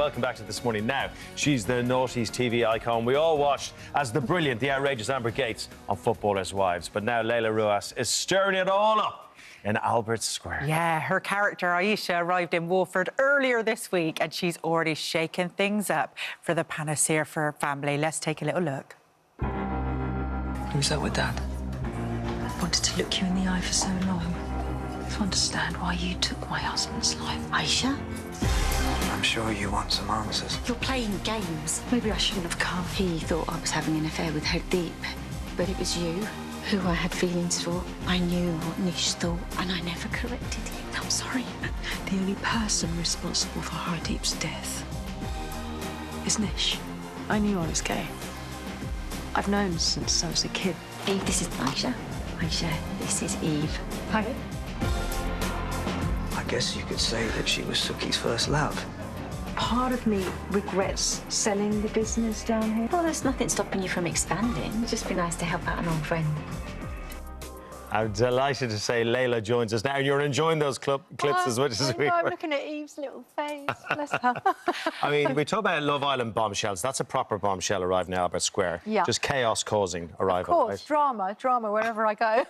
Welcome back to This Morning. Now, she's the noughties TV icon we all watched as the brilliant, the outrageous Amber Gates on Footballers' Wives. But now Laila Rouass is stirring it all up in Albert Square. Yeah, her character Ayesha arrived in Wolford earlier this week and she's already shaken things up for the panacea for her family. Let's take a little look. Who's that with, Dad? I wanted to look you in the eye for so long. To understand why you took my husband's life. Ayesha? I'm sure you want some answers. You're playing games. Maybe I shouldn't have come. He thought I was having an affair with her deep, but it was you who I had feelings for. I knew what Nish thought, and I never corrected him. I'm sorry. The only person responsible for Hardeep's death is Nish. I knew I was gay. I've known since I was a kid. Eve, this is Ayesha. Ayesha, this is Eve. Hi. I guess you could say that she was Suki's first love. Part of me regrets selling the business down here. Well, there's nothing stopping you from expanding. It'd just be nice to help out an old friend. I'm delighted to say Laila joins us now. You're enjoying those clips as much as we I'm were. looking at Eve's little face. Bless her. I mean, we talk about Love Island bombshells. That's a proper bombshell arriving in Albert Square. Yeah. Just chaos-causing arrival. Of course, right? drama wherever I go.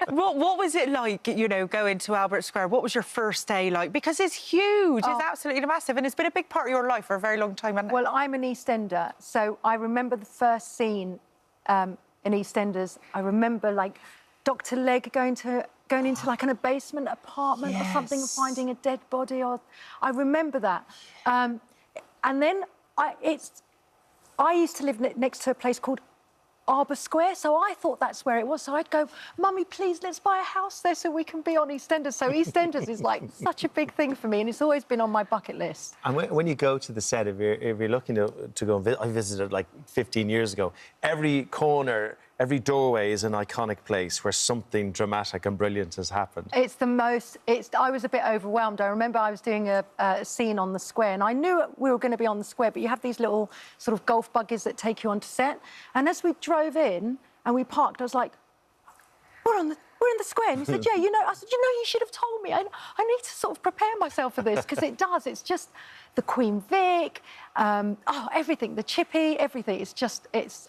What was it like, you know, going to Albert Square? What was your first day like? Because it's huge, it's absolutely massive, and it's been a big part of your life for a very long time, hasn't it? Well, I'm an Eastender, so I remember the first scene in Eastenders. I remember, like, Dr. Legg going into like a basement apartment or something and finding a dead body. I remember that. And then I used to live next to a place called Arbor Square, so I thought that's where it was. So I'd go, Mummy, please, let's buy a house there so we can be on EastEnders. So EastEnders is like such a big thing for me, and it's always been on my bucket list. And when you go to the set, if you're looking to go and visit, I visited like 15 years ago, every corner, every doorway is an iconic place where something dramatic and brilliant has happened. It's the most... I was a bit overwhelmed. I remember I was doing a scene on the square, and I knew we were going to be on the square, but you have these little sort of golf buggies that take you onto set. And as we drove in and we parked, I was like, we're in the square. And he said, yeah, you know... I said, you know, you should have told me. I need to sort of prepare myself for this, because it does. It's just the Queen Vic, everything, the Chippy, everything. It's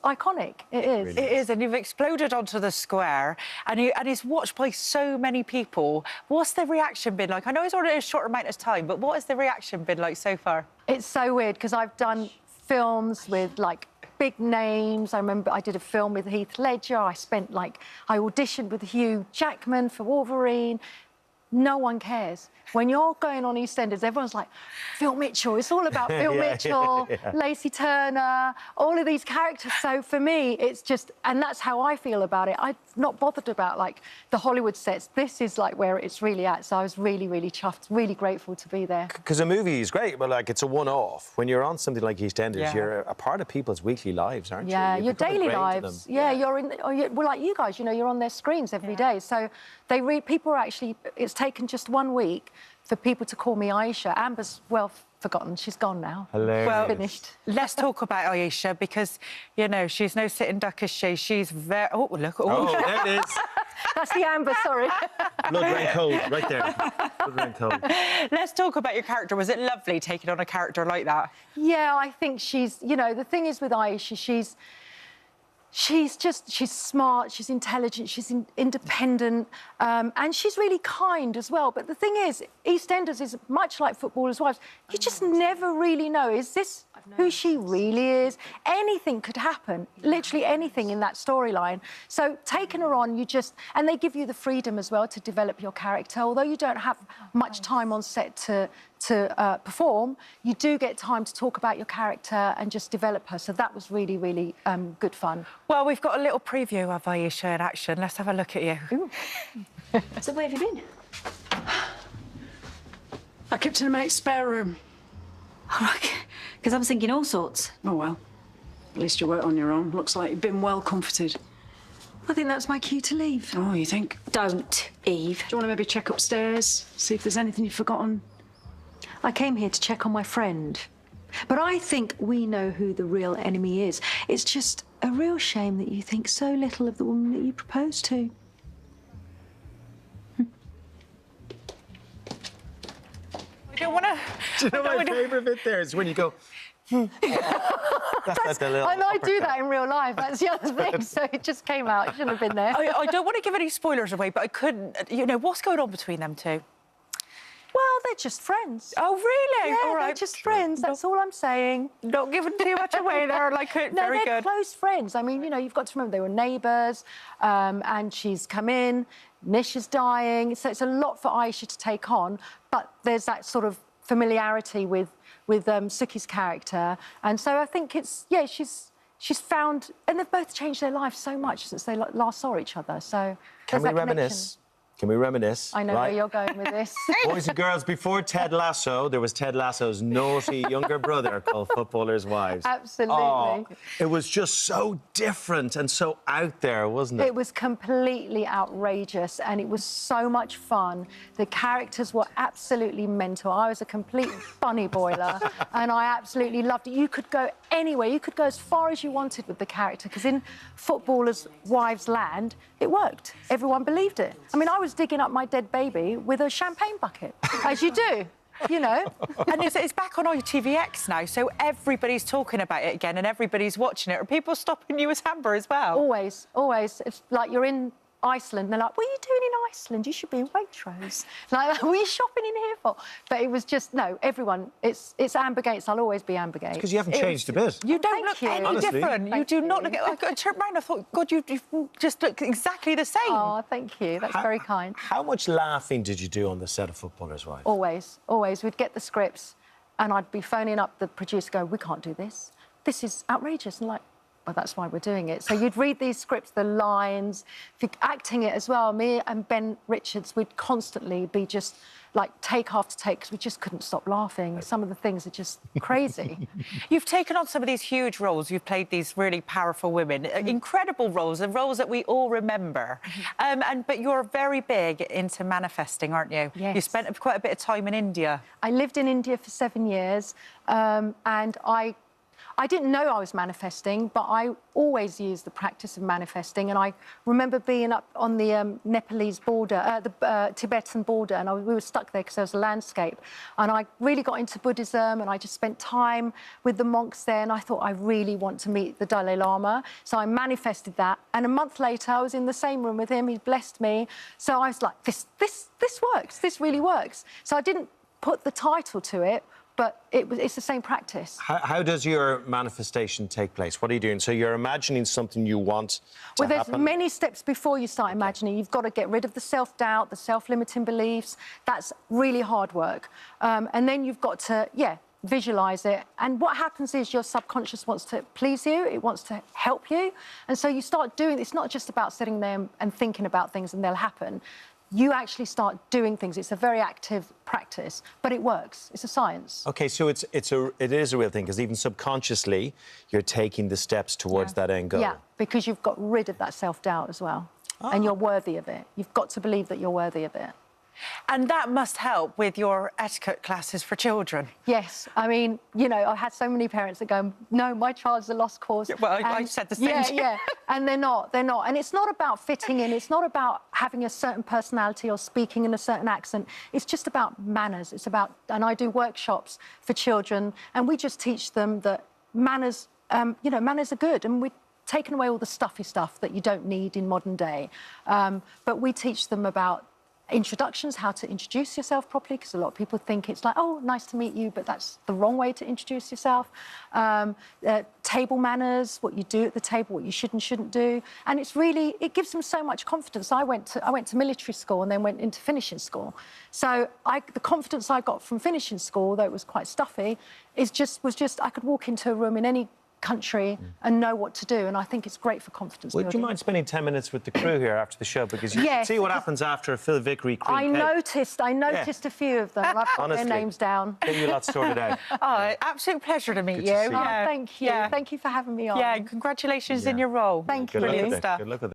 iconic. It is. Really? It is, and you've exploded onto the square, and it's watched by so many people. What's the reaction been like? I know it's only a short amount of time, but what has the reaction been like so far? It's so weird, because I've done films with, like, big names. I remember I did a film with Heath Ledger. I auditioned with Hugh Jackman for Wolverine. No one cares. When you're going on EastEnders, everyone's like, Phil Mitchell. It's all about Phil Mitchell, Lacey Turner, all of these characters. So for me, it's just... And that's how I feel about it. I'm not bothered about, like, the Hollywood sets. This is, like, where it's really at. So I was really, really chuffed, really grateful to be there. Because a movie is great, but, like, it's a one-off. When you're on something like EastEnders, you're a part of people's weekly lives, aren't you? Yeah, You your become daily ingrained in lives. them. Yeah, well, like you guys, you know, you're on their screens every day. So people are actually... It's taken just 1 week for people to call me Ayesha. Amber's well forgotten. She's gone now. Hilarious. Well, Finished. Let's talk about Ayesha, because, you know, she's no sitting duck, is she? She's very... Oh, look. Oh, there it is. That's the Amber, sorry. Blood ran cold, right there. Blood ran cold. Let's talk about your character. Was it lovely taking on a character like that? Yeah, I think she's... You know, the thing is with Ayesha, she's smart, she's intelligent, she's independent, and she's really kind as well. But the thing is, EastEnders is much like Footballers' Wives. You just never really know, is this who she really is? Anything could happen, literally anything in that storyline. So taking her on, and they give you the freedom as well to develop your character. Although you don't have much time on set to perform, you do get time to talk about your character and just develop her. So that was really, really good fun. Well, we've got a little preview of Ayesha in action. Let's have a look at you. So where have you been? I kept in a mate's spare room. All right, because I was thinking all sorts. Oh, well. At least you weren't on your own. Looks like you've been well comforted. I think that's my cue to leave. Oh, you think? Don't, Eve. Do you want to maybe check upstairs, see if there's anything you've forgotten? I came here to check on my friend. But I think we know who the real enemy is. It's just a real shame that you think so little of the woman that you proposed to. don't want to Do you know my favourite bit there is when you go... That's the little and I do uppercut. that in real life. That's the other thing. So it just came out. It shouldn't have been there. I don't want to give any spoilers away, but I couldn't... You know, what's going on between them two? Well, they're just friends. Oh, really? Yeah, All right. they're just friends. That's all I'm saying. Not giving too much away there, like, No, very they're good. close friends. I mean, you know, you've got to remember they were neighbours, and she's come in. Nish is dying, so it's a lot for Ayesha to take on. But there's that sort of familiarity with Suki's character, and so I think it's she's found, and they've both changed their lives so much since they last saw each other. So Can there's we that reminisce? Can we reminisce? connection. I know right? where you're going with this. Boys and girls, before Ted Lasso, there was Ted Lasso's naughty younger brother called Footballers' Wives. Absolutely. Oh, it was just so different and so out there, wasn't it? It was completely outrageous and it was so much fun. The characters were absolutely mental. I was a complete bunny boiler and I absolutely loved it. You could go anywhere. You could go as far as you wanted with the character because in Footballers' Wives land, it worked. Everyone believed it. I mean, I was digging up my dead baby with a champagne bucket, as you do. You know, And it's back on ITVX now, so everybody's talking about it again and everybody's watching it. Are people stopping you as Amber as well? always, always. It's like you're in Iceland and they're like, what are you doing in Iceland? You should be in Waitrose. Like, what are you shopping in here for? But it was just, no, everyone, it's Amber Gates. I'll always be Amber Gates. Because you haven't changed a bit. You don't Thank look you. any Honestly. different. You Thank do you. not look... I turned around and I thought, God, you just look exactly the same. Oh, thank you. That's very kind. How much laughing did you do on the set of Footballers' Wives? Always, always. We'd get the scripts and I'd be phoning up the producer going, we can't do this. This is outrageous. And like, well, that's why we're doing it. So you'd read these scripts, the lines, if you're acting it as well. Me and Ben Richards, we'd constantly be just like take after take because we just couldn't stop laughing. Some of the things are just crazy. You've taken on some of these huge roles. You've played these really powerful women, incredible roles, and roles that we all remember. But you're very big into manifesting, aren't you? Yes. You spent quite a bit of time in India. I lived in India for 7 years and I didn't know I was manifesting, but I always used the practice of manifesting. And I remember being up on the Nepalese border, the Tibetan border, and we were stuck there because there was a landscape. And I really got into Buddhism and I just spent time with the monks there. And I thought, I really want to meet the Dalai Lama. So I manifested that. And a month later, I was in the same room with him. He blessed me. So I was like, this works. This really works. So I didn't put the title to it, but it's the same practice. How does your manifestation take place? What are you doing? So you're imagining something you want to Well, there's happen? many steps before you start imagining. You've got to get rid of the self-doubt, the self-limiting beliefs. That's really hard work. And then you've got to, visualise it. And what happens is your subconscious wants to please you. It wants to help you. And so you start doing... It's not just about sitting there and thinking about things and they'll happen. You actually start doing things. It's a very active practice, but it works. It's a science. OK, so it is a real thing, because even subconsciously, you're taking the steps towards that end goal. Yeah, because you've got rid of that self-doubt as well. And you're worthy of it. You've got to believe that you're worthy of it. And that must help with your etiquette classes for children. Yes, I mean, you know, I had so many parents that go, no, my child's a lost cause. Yeah, well, I said the same thing. Yeah, and they're not. And it's not about fitting in. It's not about having a certain personality or speaking in a certain accent. It's just about manners. It's about, and I do workshops for children, and we just teach them that manners, manners are good, and we're taking away all the stuffy stuff that you don't need in modern day. But we teach them about introductions, how to introduce yourself properly, because a lot of people think it's like, oh, nice to meet you, but that's the wrong way to introduce yourself. Table manners, what you do at the table, what you should and shouldn't do. And it's really, it gives them so much confidence. I went to military school and then went into finishing school. So the confidence I got from finishing school, though it was quite stuffy, was just I could walk into a room in any country and know what to do, and I think it's great for confidence building. Would you mind spending 10 minutes with the crew here after the show, because you Yes. see what happens after a Phil Vickery cream I noticed a few of them. I've got Honestly. their names down. Get you lot sorted out. Oh, absolute pleasure to meet Good you. to see you. Oh, thank you. Yeah. Thank you for having me on. Yeah, congratulations in your role. Thank Good you. luck with Brilliant it. stuff. Good luck with it.